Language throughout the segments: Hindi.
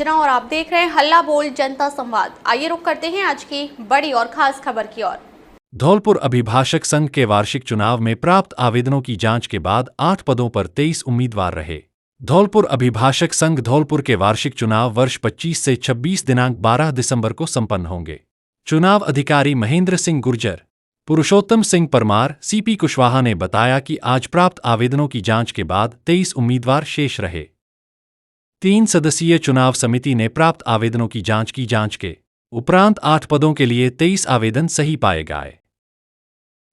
अंजना और आप देख रहे हैं हल्ला बोल जनता संवाद। आइए रुक करते हैं आज की बड़ी और खास खबर की ओर। धौलपुर अभिभाषक संघ के वार्षिक चुनाव में प्राप्त आवेदनों की जांच के बाद 8 पदों पर 23 उम्मीदवार रहे। धौलपुर अभिभाषक संघ धौलपुर के वार्षिक चुनाव वर्ष 25 से 26 दिनांक 12 दिसंबर को संपन्न होंगे। चुनाव अधिकारी महेंद्र सिंह गुर्जर, पुरुषोत्तम सिंह परमार, सीपी कुशवाहा ने बताया कि आज प्राप्त आवेदनों की जांच के बाद 23 उम्मीदवार शेष रहे। 3 सदस्यीय चुनाव समिति ने प्राप्त आवेदनों की जांच के उपरांत 8 पदों के लिए 23 आवेदन सही पाए गए।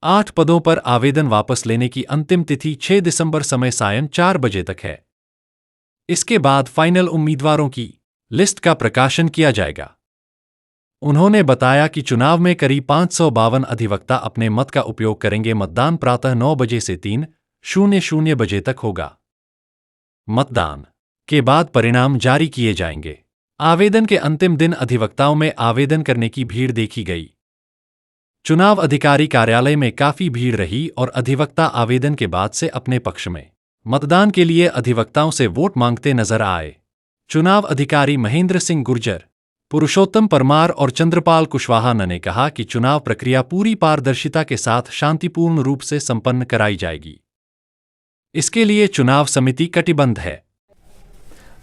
8 पदों पर आवेदन वापस लेने की अंतिम तिथि 6 दिसंबर समय सायं 4 बजे तक है। इसके बाद फाइनल उम्मीदवारों की लिस्ट का प्रकाशन किया जाएगा। उन्होंने बताया कि चुनाव में करीब 552 अधिवक्ता अपने मत का उपयोग करेंगे। मतदान प्रातः 9 बजे से 3:00 बजे तक होगा। मतदान के बाद परिणाम जारी किए जाएंगे। आवेदन के अंतिम दिन अधिवक्ताओं में आवेदन करने की भीड़ देखी गई। चुनाव अधिकारी कार्यालय में काफी भीड़ रही और अधिवक्ता आवेदन के बाद से अपने पक्ष में मतदान के लिए अधिवक्ताओं से वोट मांगते नजर आए। चुनाव अधिकारी महेंद्र सिंह गुर्जर, पुरुषोत्तम परमार और चंद्रपाल कुशवाहा ने कहा कि चुनाव प्रक्रिया पूरी पारदर्शिता के साथ शांतिपूर्ण रूप से संपन्न कराई जाएगी। इसके लिए चुनाव समिति कटिबद्ध है।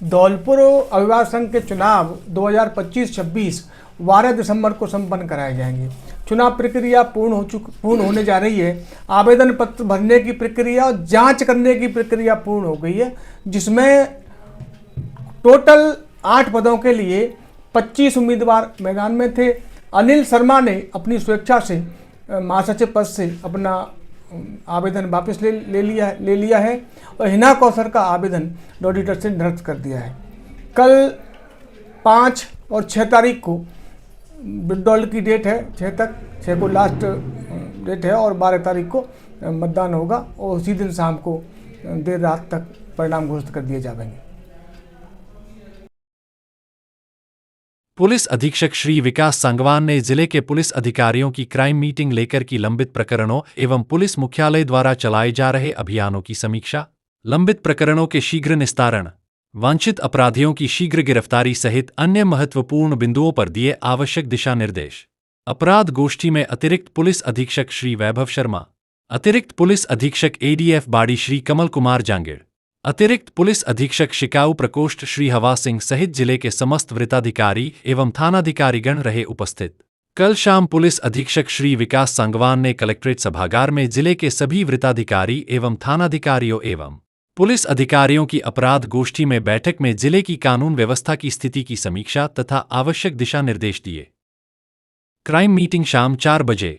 धौलपुर अभिभाषक संघ के चुनाव 2025-26 12 दिसंबर को संपन्न कराए जाएंगे। चुनाव प्रक्रिया पूर्ण होने जा रही है। आवेदन पत्र भरने की प्रक्रिया और जांच करने की प्रक्रिया पूर्ण हो गई है, जिसमें टोटल 8 पदों के लिए 25 उम्मीदवार मैदान में थे। अनिल शर्मा ने अपनी स्वेच्छा से महासचिव पद से अपना आवेदन वापस ले लिया है और हिना कौसर का आवेदन ऑडिटर से निरस्त कर दिया है। कल 5 और 6 तारीख को विड्रॉल की डेट है। 6 को लास्ट डेट है और 12 तारीख को मतदान होगा और उसी दिन शाम को देर रात तक परिणाम घोषित कर दिए जाएंगे। पुलिस अधीक्षक श्री विकास सांगवान ने जिले के पुलिस अधिकारियों की क्राइम मीटिंग लेकर की लंबित प्रकरणों एवं पुलिस मुख्यालय द्वारा चलाए जा रहे अभियानों की समीक्षा, लंबित प्रकरणों के शीघ्र निस्तारण, वांछित अपराधियों की शीघ्र गिरफ्तारी सहित अन्य महत्वपूर्ण बिंदुओं पर दिए आवश्यक दिशा निर्देश। अपराध गोष्ठी में अतिरिक्त पुलिस अधीक्षक श्री वैभव शर्मा, अतिरिक्त पुलिस अधीक्षक एडीएफ बाड़ी श्री कमल कुमार जांगिड़, अतिरिक्त पुलिस अधीक्षक शिकाऊ प्रकोष्ठ श्री हवा सिंह सहित जिले के समस्त वृत्ताधिकारी एवं थानाधिकारीगण रहे उपस्थित। कल शाम पुलिस अधीक्षक श्री विकास सांगवान ने कलेक्ट्रेट सभागार में जिले के सभी वृत्ताधिकारी एवं थानाधिकारियों एवं पुलिस अधिकारियों की अपराध गोष्ठी में बैठक में जिले की कानून व्यवस्था की स्थिति की समीक्षा तथा आवश्यक दिशा निर्देश दिए। क्राइम मीटिंग शाम 4 बजे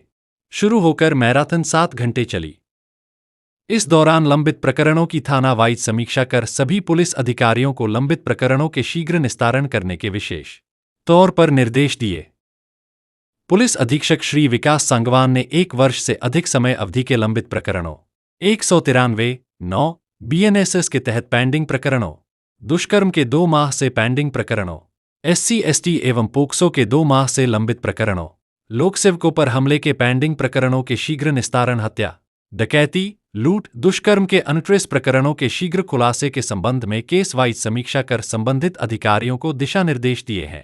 शुरू होकर मैराथन 7 घंटे चली। इस दौरान लंबित प्रकरणों की थाना वाइज समीक्षा कर सभी पुलिस अधिकारियों को लंबित प्रकरणों के शीघ्र निस्तारण करने के विशेष तौर पर निर्देश दिए। पुलिस अधीक्षक श्री विकास सांगवान ने 1 वर्ष से अधिक समय अवधि के लंबित प्रकरणों 193(9) बीएनएसएस के तहत पेंडिंग प्रकरणों, दुष्कर्म के 2 माह से पेंडिंग प्रकरणों, SC/ST एवं पोक्सो के 2 माह से लंबित प्रकरणों, लोकसेवकों पर हमले के पेंडिंग प्रकरणों के शीघ्र निस्तारण, हत्या, डकैती, लूट, दुष्कर्म के अनट्रेस प्रकरणों के शीघ्र खुलासे के संबंध में केस वाइज समीक्षा कर संबंधित अधिकारियों को दिशा निर्देश दिए हैं।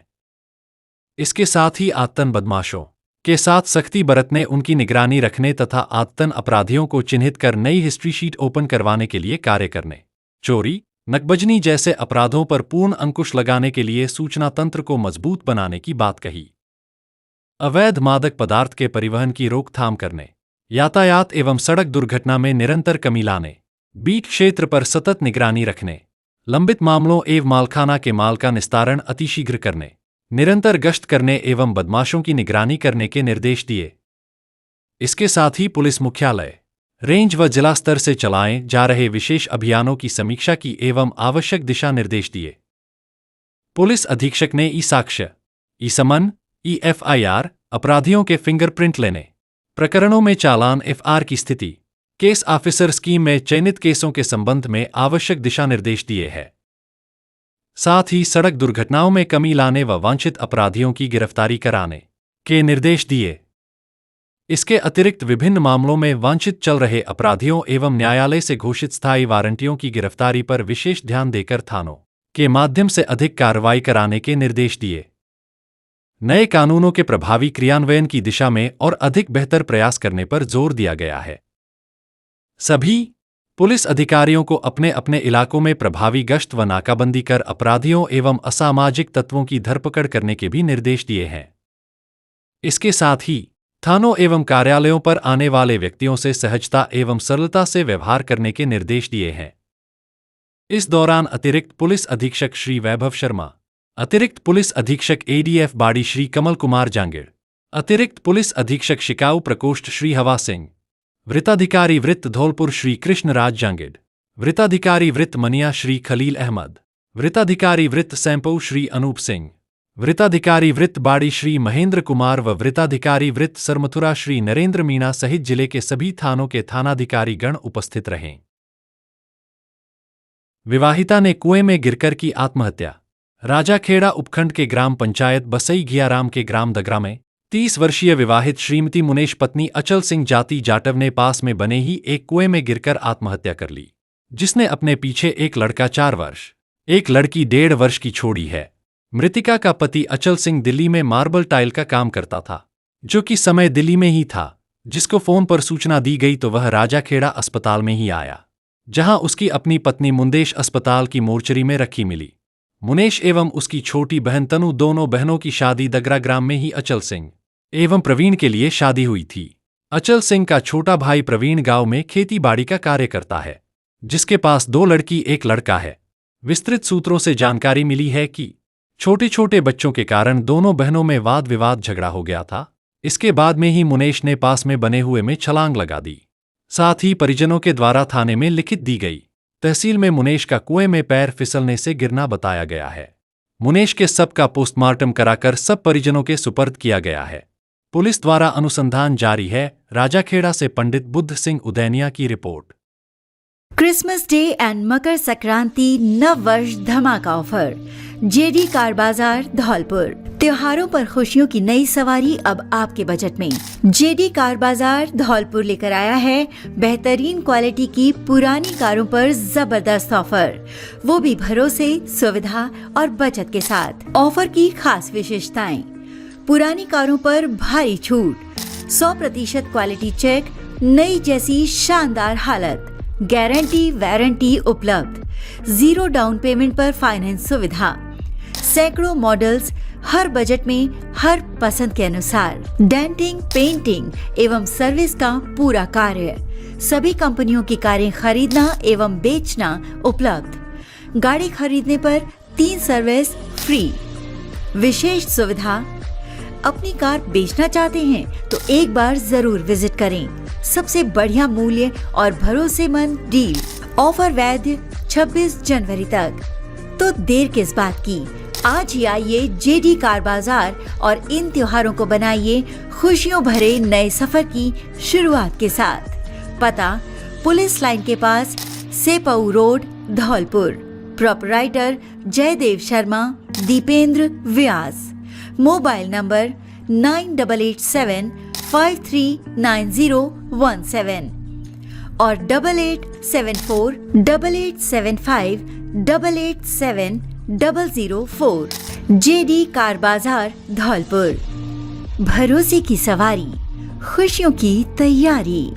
इसके साथ ही आतंक बदमाशों के साथ सख्ती बरतने, उनकी निगरानी रखने तथा आतंक अपराधियों को चिन्हित कर नई हिस्ट्री शीट ओपन करवाने के लिए कार्य करने, चोरी, नकबजनी जैसे अपराधों पर पूर्ण अंकुश लगाने के लिए सूचना तंत्र को मजबूत बनाने की बात कही। अवैध मादक पदार्थ के परिवहन की रोकथाम करने, यातायात एवं सड़क दुर्घटना में निरंतर कमी लाने, बीट क्षेत्र पर सतत निगरानी रखने, लंबित मामलों एवं मालखाना के माल का निस्तारण अतिशीघ्र करने, निरंतर गश्त करने एवं बदमाशों की निगरानी करने के निर्देश दिए। इसके साथ ही पुलिस मुख्यालय, रेंज व जिला स्तर से चलाए जा रहे विशेष अभियानों की समीक्षा की एवं आवश्यक दिशा निर्देश दिए। पुलिस अधीक्षक ने ई-साक्ष्य, ई-समन, ई-FIR, अपराधियों के फिंगरप्रिंट लेने, प्रकरणों में चालान FR की स्थिति, केस ऑफिसर स्कीम में चयनित केसों के संबंध में आवश्यक दिशा निर्देश दिए हैं। साथ ही सड़क दुर्घटनाओं में कमी लाने व वांछित अपराधियों की गिरफ्तारी कराने के निर्देश दिए। इसके अतिरिक्त विभिन्न मामलों में वांछित चल रहे अपराधियों एवं न्यायालय से घोषित स्थायी वारंटियों की गिरफ्तारी पर विशेष ध्यान देकर थानों के माध्यम से अधिक कार्रवाई कराने के निर्देश दिए। नए कानूनों के प्रभावी क्रियान्वयन की दिशा में और अधिक बेहतर प्रयास करने पर जोर दिया गया है। सभी पुलिस अधिकारियों को अपने अपने इलाकों में प्रभावी गश्त व नाकाबंदी कर अपराधियों एवं असामाजिक तत्वों की धरपकड़ करने के भी निर्देश दिए हैं। इसके साथ ही थानों एवं कार्यालयों पर आने वाले व्यक्तियों से सहजता एवं सरलता से व्यवहार करने के निर्देश दिए हैं। इस दौरान अतिरिक्त पुलिस अधीक्षक श्री वैभव शर्मा, अतिरिक्त पुलिस अधीक्षक एडीएफ बाड़ी श्री कमल कुमार जांगिड़, अतिरिक्त पुलिस अधीक्षक शिकाऊ प्रकोष्ठ श्री हवा सिंह, वृत्ताधिकारी वृत्त धौलपुर श्री कृष्णराज जांगिड़, वृत्ताधिकारी वृत्त मनिया श्री खलील अहमद, वृत्ताधिकारी वृत्त सैंपऊ श्री अनूप सिंह, वृत्ताधिकारी वृत्त बाड़ी श्री महेंद्र कुमार व वृत्ताधिकारी वृत्त सरमथुरा श्री नरेंद्र मीणा सहित जिले के सभी थानों के थानाधिकारी गण उपस्थित रहें। विवाहिता ने कुएं में गिरकर की आत्महत्या। राजाखेड़ा उपखंड के ग्राम पंचायत बसई घियाराम के ग्राम दगरा में 30 वर्षीय विवाहित श्रीमती मुनेश पत्नी अचल सिंह जाति जाटव ने पास में बने ही एक कुएं में गिरकर आत्महत्या कर ली, जिसने अपने पीछे एक लड़का 4 वर्ष, एक लड़की 1.5 वर्ष की छोड़ी है। मृतिका का पति अचल सिंह दिल्ली में मार्बल टाइल का काम करता था, जो कि समय दिल्ली में ही था। जिसको फोन पर सूचना दी गई तो वह राजाखेड़ा अस्पताल में ही आया, जहां उसकी अपनी पत्नी मुंदेश अस्पताल की मोर्चरी में रखी मिली। मुनेश एवं उसकी छोटी बहन तनु, दोनों बहनों की शादी दगरा ग्राम में ही अचल सिंह एवं प्रवीण के लिए शादी हुई थी। अचल सिंह का छोटा भाई प्रवीण गांव में खेती बाड़ी का कार्य करता है, जिसके पास 2 लड़की 1 लड़का है। विस्तृत सूत्रों से जानकारी मिली है कि छोटे छोटे बच्चों के कारण दोनों बहनों में वाद विवाद झगड़ा हो गया था। इसके बाद में ही मुनेश ने पास में बने हुए में छलांग लगा दी। साथ ही परिजनों के द्वारा थाने में लिखित दी गई। तहसील में मुनेश का कुएं में पैर फिसलने से गिरना बताया गया है। मुनेश के शव का पोस्टमार्टम कराकर सब परिजनों के सुपर्द किया गया है। पुलिस द्वारा अनुसंधान जारी है। राजाखेड़ा से पंडित बुद्ध सिंह उदैनिया की report. Christmas day and Makar Sankranti नव वर्ष धमाका ऑफर। जेडी कार बाजार धौलपुर। त्योहारों पर खुशियों की नई सवारी अब आपके बजट में। जेडी कार बाजार धौलपुर लेकर आया है बेहतरीन क्वालिटी की पुरानी कारों पर जबरदस्त ऑफर, वो भी भरोसे, सुविधा और बचत के साथ। ऑफर की खास विशेषताएं: पुरानी कारों पर भारी छूट, 100% क्वालिटी चेक, नई जैसी शानदार हालत, गारंटी वारंटी उपलब्ध, 0 डाउन पेमेंट पर फाइनेंस सुविधा, सैकड़ों मॉडल्स हर बजट में, हर पसंद के अनुसार। डेंटिंग, पेंटिंग एवं सर्विस का पूरा कार्य। सभी कंपनियों की कारें खरीदना एवं बेचना उपलब्ध। गाड़ी खरीदने पर 3 सर्विस फ्री। विशेष सुविधा: अपनी कार बेचना चाहते हैं तो एक बार जरूर विजिट करें। सबसे बढ़िया मूल्य और भरोसेमंद डील। ऑफर वैध 26 जनवरी तक। तो देर किस बात की, आज ही आइए जेडी कार बाजार और इन त्योहारों को बनाइए खुशियों भरे नए सफर की शुरुआत के साथ। पता: पुलिस लाइन के पास, सेपऊ रोड, धौलपुर। प्रोपराइटर जयदेव शर्मा, दीपेंद्र व्यास। मोबाइल नंबर 9887 539017 और 8874 8875 887004। जेडी कार बाजार धौलपुर। भरोसे की सवारी, खुशियों की तैयारी।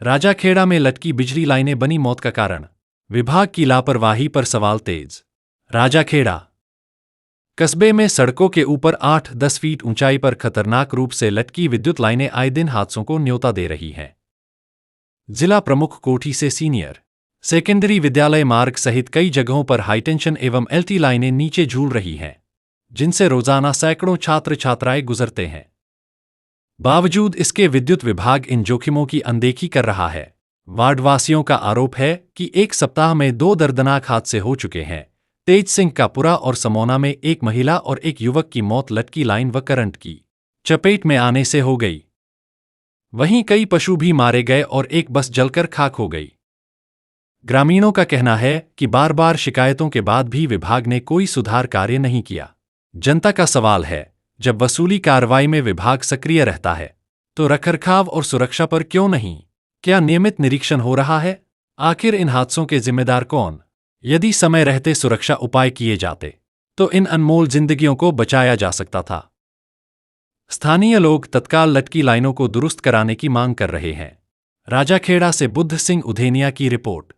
राजाखेड़ा में लटकी बिजली लाइनें बनी मौत का कारण। विभाग की लापरवाही पर सवाल तेज। राजाखेड़ा कस्बे में सड़कों के ऊपर 8-10 फीट ऊंचाई पर खतरनाक रूप से लटकी विद्युत लाइनें आए दिन हादसों को न्योता दे रही हैं। जिला प्रमुख कोठी से सीनियर सेकेंडरी विद्यालय मार्ग सहित कई जगहों पर हाईटेंशन एवं एलटी लाइनें नीचे झूल रही हैं, जिनसे रोजाना सैकड़ों छात्र छात्राएं गुजरते हैं। बावजूद इसके विद्युत विभाग इन जोखिमों की अनदेखी कर रहा है। वार्डवासियों का आरोप है कि एक सप्ताह में 2 दर्दनाक हादसे हो चुके हैं। तेज सिंह कापुरा और समोना में एक महिला और एक युवक की मौत लटकी लाइन व करंट की चपेट में आने से हो गई। वहीं कई पशु भी मारे गए और एक बस जलकर खाक हो गई। ग्रामीणों का कहना है कि बार बार शिकायतों के बाद भी विभाग ने कोई सुधार कार्य नहीं किया। जनता का सवाल है, जब वसूली कार्रवाई में विभाग सक्रिय रहता है तो रखरखाव और सुरक्षा पर क्यों नहीं? क्या नियमित निरीक्षण हो रहा है? आखिर इन हादसों के जिम्मेदार कौन? यदि समय रहते सुरक्षा उपाय किए जाते तो इन अनमोल जिंदगियों को बचाया जा सकता था। स्थानीय लोग तत्काल लटकी लाइनों को दुरुस्त कराने की मांग कर रहे हैं। राजाखेड़ा से बुद्ध सिंह उधेनिया की रिपोर्ट।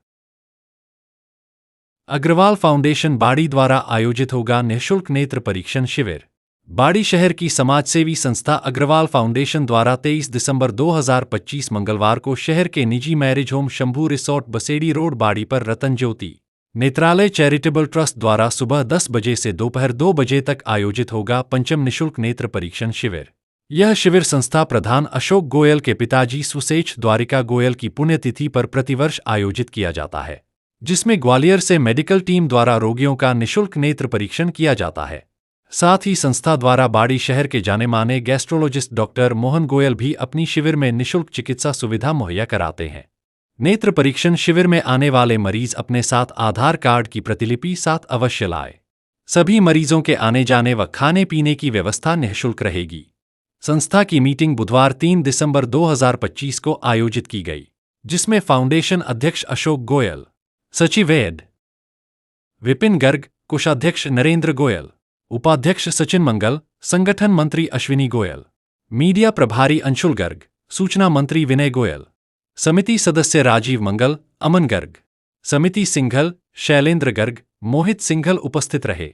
अग्रवाल फाउंडेशन बाड़ी द्वारा आयोजित होगा निःशुल्क नेत्र परीक्षण शिविर। बाड़ी शहर की समाजसेवी संस्था अग्रवाल फाउंडेशन द्वारा 23 दिसंबर 2025 मंगलवार को शहर के निजी marriage home Shambhu resort Basedi road Bari पर रतन ज्योति नेत्रालय चैरिटेबल ट्रस्ट द्वारा सुबह 10 बजे से दोपहर 2 बजे तक आयोजित होगा पंचम निःशुल्क नेत्र परीक्षण शिविर। यह शिविर संस्था प्रधान अशोक गोयल के पिताजी सुसेच द्वारिका गोयल की पुण्यतिथि पर प्रतिवर्ष आयोजित किया जाता है, जिसमें ग्वालियर से मेडिकल टीम द्वारा रोगियों का निःशुल्क नेत्र परीक्षण किया जाता है। साथ ही संस्था द्वारा बाड़ी शहर के जाने माने गैस्ट्रोलॉजिस्ट डॉक्टर मोहन गोयल भी अपनी शिविर में निःशुल्क चिकित्सा सुविधा मुहैया कराते हैं। नेत्र परीक्षण शिविर में आने वाले मरीज अपने साथ आधार कार्ड की प्रतिलिपि साथ अवश्य लाए। सभी मरीजों के आने जाने व खाने पीने की व्यवस्था निःशुल्क रहेगी। संस्था की मीटिंग बुधवार 3 दिसंबर 2025 को आयोजित की गई, जिसमें फाउंडेशन अध्यक्ष अशोक गोयल, सचिव एड विपिन गर्ग, कोषाध्यक्ष नरेंद्र गोयल, उपाध्यक्ष सचिन मंगल, संगठन मंत्री अश्विनी गोयल, मीडिया प्रभारी अंशुल गर्ग, सूचना मंत्री विनय गोयल, समिति सदस्य राजीव मंगल, अमन गर्ग, समिति सिंघल, शैलेंद्र गर्ग, मोहित सिंघल उपस्थित रहे।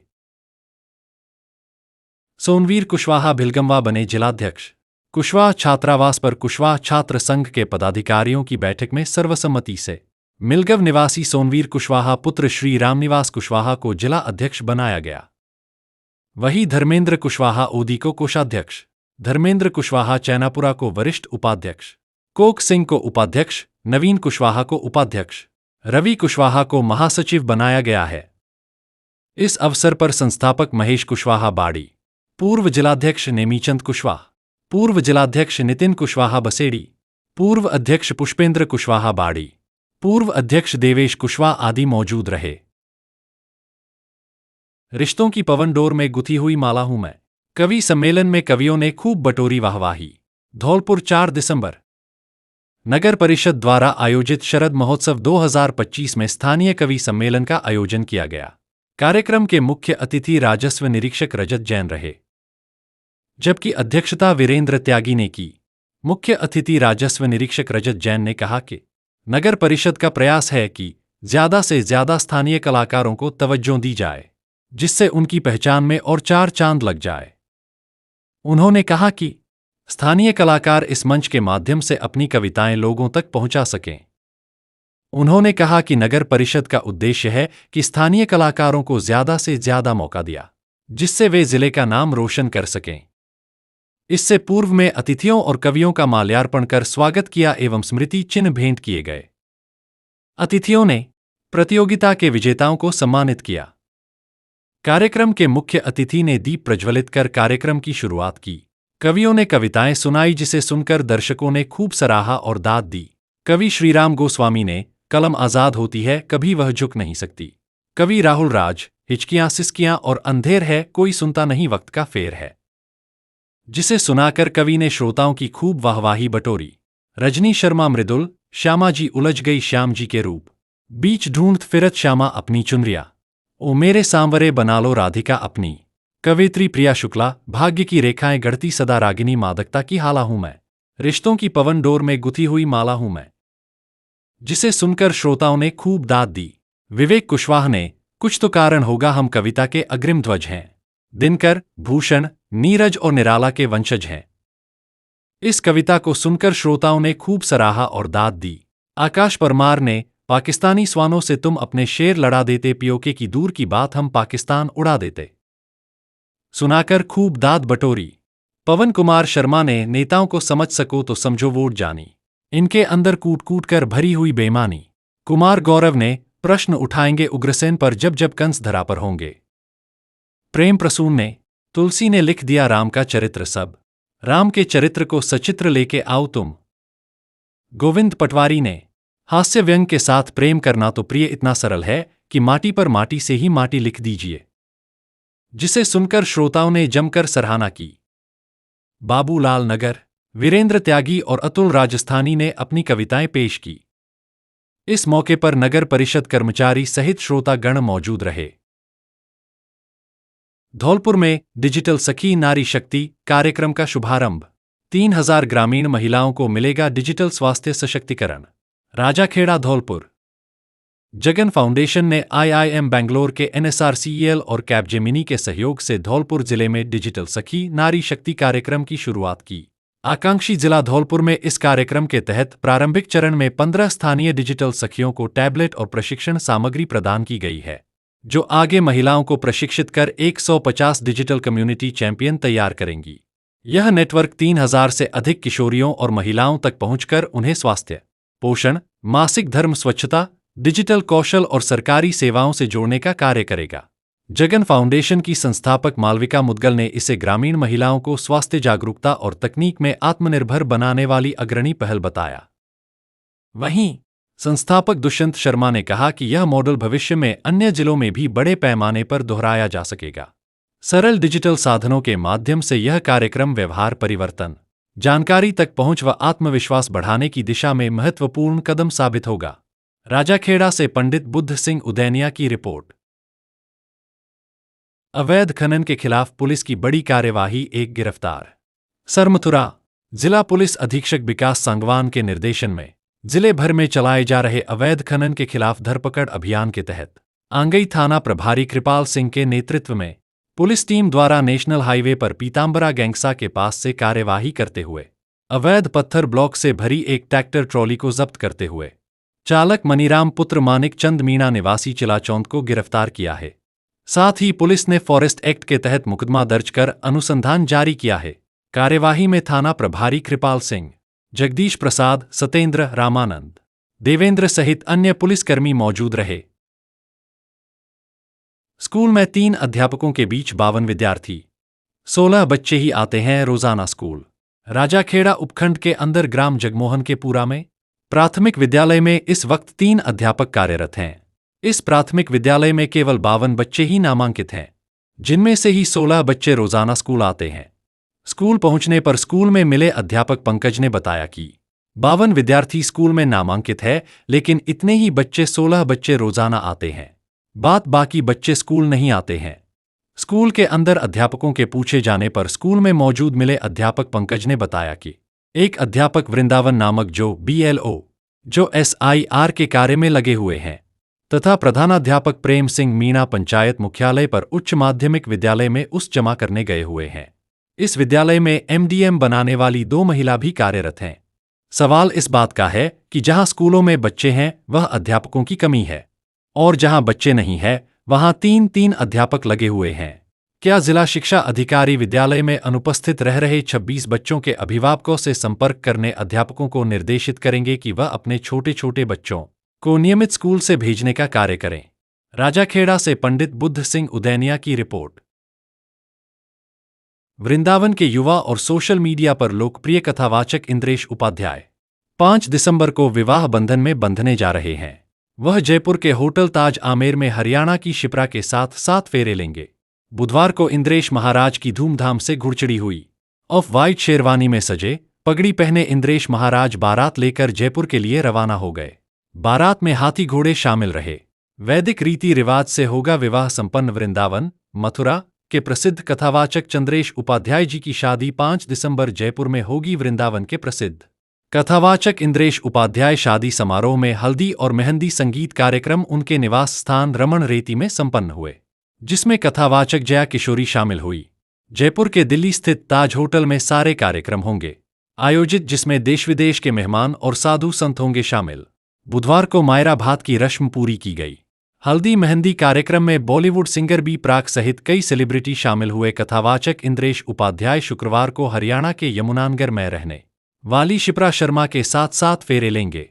सोनवीर कुशवाहा भिलगमवा बने जिलाध्यक्ष। कुशवाहा छात्रावास पर कुशवाहा छात्र संघ के पदाधिकारियों की बैठक में सर्वसम्मति से मिलगव निवासी सोनवीर कुशवाहा पुत्र श्री रामनिवास कुशवाहा को जिला अध्यक्ष बनाया गया। वहीं धर्मेंद्र कुशवाहा ओदी को कोषाध्यक्ष, धर्मेंद्र कुशवाहा चैनापुरा को वरिष्ठ उपाध्यक्ष, कोक सिंह को उपाध्यक्ष, नवीन कुशवाहा को उपाध्यक्ष, रवि कुशवाहा को महासचिव बनाया गया है। इस अवसर पर संस्थापक महेश कुशवाहा बाड़ी, पूर्व जिलाध्यक्ष नेमीचंद कुशवाहा, पूर्व जिलाध्यक्ष नितिन कुशवाहा बसेड़ी, पूर्व अध्यक्ष पुष्पेंद्र कुशवाहा बाड़ी, पूर्व अध्यक्ष देवेश कुशवाहा आदि मौजूद रहे। रिश्तों की पवन डोर में गुथी हुई माला हूं मैं। कवि सम्मेलन में कवियों ने खूब बटोरी वाहवाही। धौलपुर 4 दिसंबर। नगर परिषद द्वारा आयोजित शरद महोत्सव 2025 में स्थानीय कवि सम्मेलन का आयोजन किया गया। कार्यक्रम के मुख्य अतिथि राजस्व निरीक्षक रजत जैन रहे, जबकि अध्यक्षता वीरेंद्र त्यागी ने की। मुख्य अतिथि राजस्व निरीक्षक रजत जैन ने कहा कि नगर परिषद का प्रयास है कि ज्यादा से ज्यादा स्थानीय कलाकारों को तवज्जो दी जाए, जिससे उनकी पहचान में और 4 चांद लग जाए। उन्होंने कहा कि स्थानीय कलाकार इस मंच के माध्यम से अपनी कविताएं लोगों तक पहुंचा सकें। उन्होंने कहा कि नगर परिषद का उद्देश्य है कि स्थानीय कलाकारों को ज्यादा से ज्यादा मौका दिया, जिससे वे जिले का नाम रोशन कर सकें। इससे पूर्व में अतिथियों और कवियों का माल्यार्पण कर स्वागत किया एवं स्मृति चिन्ह भेंट किए गए। अतिथियों ने प्रतियोगिता के विजेताओं को सम्मानित किया। कार्यक्रम के मुख्य अतिथि ने दीप प्रज्वलित कर कार्यक्रम की शुरुआत की। कवियों ने कविताएं सुनाई, जिसे सुनकर दर्शकों ने खूब सराहा और दाद दी। कवि श्रीराम गोस्वामी ने कलम आजाद होती है कभी वह झुक नहीं सकती। कवि राहुल राज हिचकियां सिसकियां और अंधेर है कोई सुनता नहीं वक्त का फेर है, जिसे सुनाकर कवि ने श्रोताओं की खूब वाहवाही बटोरी। रजनी शर्मा मृदुल, श्यामा जी उलझ गई श्याम जी के रूप, बीच ढूंढत फिरत श्यामा अपनी चुनरिया, ओ मेरे सांवरे बना लो राधिका अपनी। कवित्री प्रिया शुक्ला, भाग्य की रेखाएं गढ़ती सदा रागिनी मादकता की हाला हूं मैं। रिश्तों की पवन डोर में गुथी हुई माला हूं मैं, जिसे सुनकर श्रोताओं ने खूब दाद दी। विवेक कुशवाहा ने कुछ तो कारण होगा हम कविता के अग्रिम ध्वज हैं। दिनकर, भूषण, नीरज और निराला के वंशज हैं। इस कविता को सुनकर श्रोताओं ने खूब सराहा और दाद दी। आकाश परमार ने पाकिस्तानी स्वानों से तुम अपने शेर लड़ा देते, पियोके की दूर की बात हम पाकिस्तान उड़ा देते, सुनाकर खूब दाद बटोरी। पवन कुमार शर्मा ने नेताओं को समझ सको तो समझो वोट जानी, इनके अंदर कूट कूट कर भरी हुई बेईमानी। कुमार गौरव ने प्रश्न उठाएंगे उग्रसेन पर जब जब कंस धरा पर होंगे। प्रेम प्रसून ने तुलसी ने लिख दिया राम का चरित्र सब, राम के चरित्र को सचित्र लेके आओ तुम। गोविंद पटवारी ने हास्य व्यंग के साथ प्रेम करना तो प्रिय इतना सरल है कि माटी पर माटी से ही माटी लिख दीजिए, जिसे सुनकर श्रोताओं ने जमकर सराहना की। बाबूलाल नगर, वीरेंद्र त्यागी और अतुल राजस्थानी ने अपनी कविताएं पेश की। इस मौके पर नगर परिषद कर्मचारी सहित श्रोतागण मौजूद रहे। धौलपुर में डिजिटल सखी नारी शक्ति कार्यक्रम का शुभारंभ। 3000 ग्रामीण महिलाओं को मिलेगा डिजिटल स्वास्थ्य सशक्तिकरण। राजाखेड़ा धौलपुर। जगन फाउंडेशन ने IIM बेंगलोर के NSRCEL और कैपजेमिनी के सहयोग से धौलपुर जिले में डिजिटल सखी नारी शक्ति कार्यक्रम की शुरुआत की। आकांक्षी जिला धौलपुर में इस कार्यक्रम के तहत प्रारंभिक चरण में 15 स्थानीय डिजिटल सखियों को टैबलेट और प्रशिक्षण सामग्री प्रदान की गई है, जो आगे महिलाओं को प्रशिक्षित कर 150 डिजिटल कम्युनिटी चैंपियन तैयार करेंगी। यह नेटवर्क 3000 से अधिक किशोरियों और महिलाओं तक पहुंचकर उन्हें स्वास्थ्य, पोषण, मासिक धर्म, स्वच्छता, डिजिटल कौशल और सरकारी सेवाओं से जोड़ने का कार्य करेगा। जगन फाउंडेशन की संस्थापक मालविका मुदगल ने इसे ग्रामीण महिलाओं को स्वास्थ्य जागरूकता और तकनीक में आत्मनिर्भर बनाने वाली अग्रणी पहल बताया। वहीं संस्थापक दुष्यंत शर्मा ने कहा कि यह मॉडल भविष्य में अन्य जिलों में भी बड़े पैमाने पर दोहराया जा सकेगा। सरल डिजिटल साधनों के माध्यम से यह कार्यक्रम व्यवहार परिवर्तन, जानकारी तक पहुंच व आत्मविश्वास बढ़ाने की दिशा में महत्वपूर्ण कदम साबित होगा। राजाखेड़ा से पंडित बुद्ध सिंह उदैनिया की रिपोर्ट। अवैध खनन के खिलाफ पुलिस की बड़ी कार्यवाही, एक गिरफ्तार। सरमथुरा। जिला पुलिस अधीक्षक विकास सांगवान के निर्देशन में जिले भर में चलाए जा रहे अवैध खनन के खिलाफ धरपकड़ अभियान के तहत आंगई थाना प्रभारी कृपाल सिंह के नेतृत्व में पुलिस टीम द्वारा नेशनल हाईवे पर पीताम्बरा गैंगसा के पास से कार्यवाही करते हुए अवैध पत्थर ब्लॉक से भरी एक ट्रैक्टर ट्रॉली को जब्त करते हुए चालक मनीराम पुत्र मानिक चंद मीणा निवासी चिलाचौंद को गिरफ्तार किया है। साथ ही पुलिस ने फॉरेस्ट एक्ट के तहत मुकदमा दर्ज कर अनुसंधान जारी किया है। कार्यवाही में थाना प्रभारी कृपाल सिंह, जगदीश प्रसाद, सतेंद्र, रामानंद, देवेंद्र सहित अन्य पुलिसकर्मी मौजूद रहे। स्कूल में 3 अध्यापकों के बीच 52 विद्यार्थी, 16 बच्चे ही आते हैं रोजाना स्कूल। राजाखेड़ा उपखंड के अंदर ग्राम जगमोहन के पूरा में प्राथमिक विद्यालय में इस वक्त 3 अध्यापक कार्यरत हैं। इस प्राथमिक विद्यालय में केवल 52 बच्चे ही नामांकित हैं, जिनमें से ही 16 बच्चे रोजाना स्कूल आते हैं। स्कूल पहुंचने पर स्कूल में मिले अध्यापक पंकज ने बताया कि 52 विद्यार्थी स्कूल में नामांकित है, लेकिन इतने ही बच्चे 16 बच्चे रोजाना आते हैं, बाकी बच्चे स्कूल नहीं आते हैं। स्कूल के अंदर अध्यापकों के पूछे जाने पर स्कूल में मौजूद मिले अध्यापक पंकज ने बताया कि एक अध्यापक वृंदावन नामक जो BLO जो SIR के कार्य में लगे हुए हैं तथा प्रधानाध्यापक प्रेम सिंह मीणा पंचायत मुख्यालय पर उच्च माध्यमिक विद्यालय में उस जमा करने गए हुए हैं। इस विद्यालय में MDM बनाने वाली 2 महिला भी कार्यरत हैं। सवाल इस बात का है कि जहां स्कूलों में बच्चे हैं वह अध्यापकों की कमी है, और जहां बच्चे नहीं है वहां 3 अध्यापक लगे हुए हैं। क्या जिला शिक्षा अधिकारी विद्यालय में अनुपस्थित रह रहे 26 बच्चों के अभिभावकों से संपर्क करने अध्यापकों को निर्देशित करेंगे कि वह अपने छोटे बच्चों को नियमित स्कूल से भेजने का कार्य करें। राजाखेड़ा से पंडित बुद्ध सिंह उदैनिया की रिपोर्ट। वृंदावन के युवा और सोशल मीडिया पर लोकप्रिय कथावाचक इंद्रेश उपाध्याय 5 दिसंबर को विवाह बंधन में बंधने जा रहे हैं। वह जयपुर के होटल ताज आमेर में हरियाणा की शिप्रा के साथ 7 फेरे लेंगे। बुधवार को इंद्रेश महाराज की धूमधाम से घुड़चड़ी हुई। ऑफ वाइट शेरवानी में सजे पगड़ी पहने इंद्रेश महाराज बारात लेकर जयपुर के लिए रवाना हो गए। बारात में हाथी घोड़े शामिल रहे। वैदिक रीति रिवाज से होगा विवाह संपन्न। वृंदावन मथुरा के प्रसिद्ध कथावाचक चंद्रेश उपाध्याय जी की शादी 5 दिसंबर जयपुर में होगी। वृंदावन के प्रसिद्ध कथावाचक इंद्रेश उपाध्याय शादी समारोह में हल्दी और मेहंदी संगीत कार्यक्रम उनके निवास स्थान रमण रेती में संपन्न हुए, जिसमें कथावाचक जया किशोरी शामिल हुई। जयपुर के दिल्ली स्थित ताज होटल में सारे कार्यक्रम होंगे आयोजित, जिसमें देश विदेश के मेहमान और साधु संत होंगे शामिल। बुधवार को मायरा भात की रस्म पूरी की गई। हल्दी मेहंदी कार्यक्रम में बॉलीवुड सिंगर बी प्राक सहित कई सेलिब्रिटी शामिल हुए। कथावाचक इंद्रेश उपाध्याय शुक्रवार को हरियाणा के यमुनानगर में रहने वाली शिप्रा शर्मा के साथ 7 फेरे लेंगे।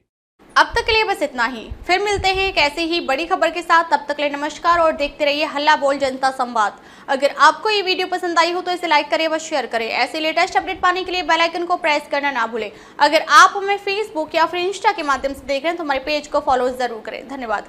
अब तक के लिए बस इतना ही, फिर मिलते हैं एक ऐसी ही बड़ी खबर के साथ। तब तक के लिए नमस्कार और देखते रहिए हल्ला बोल जनता संवाद। अगर आपको ये वीडियो पसंद आई हो तो इसे लाइक करें व शेयर करें। ऐसे लेटेस्ट अपडेट पाने के लिए बेल आइकन को प्रेस करना ना भूलें। अगर आप हमें फेसबुक या फिर इंस्टा के माध्यम से देख रहे हैं तो हमारे पेज को फॉलो जरूर करें। धन्यवाद।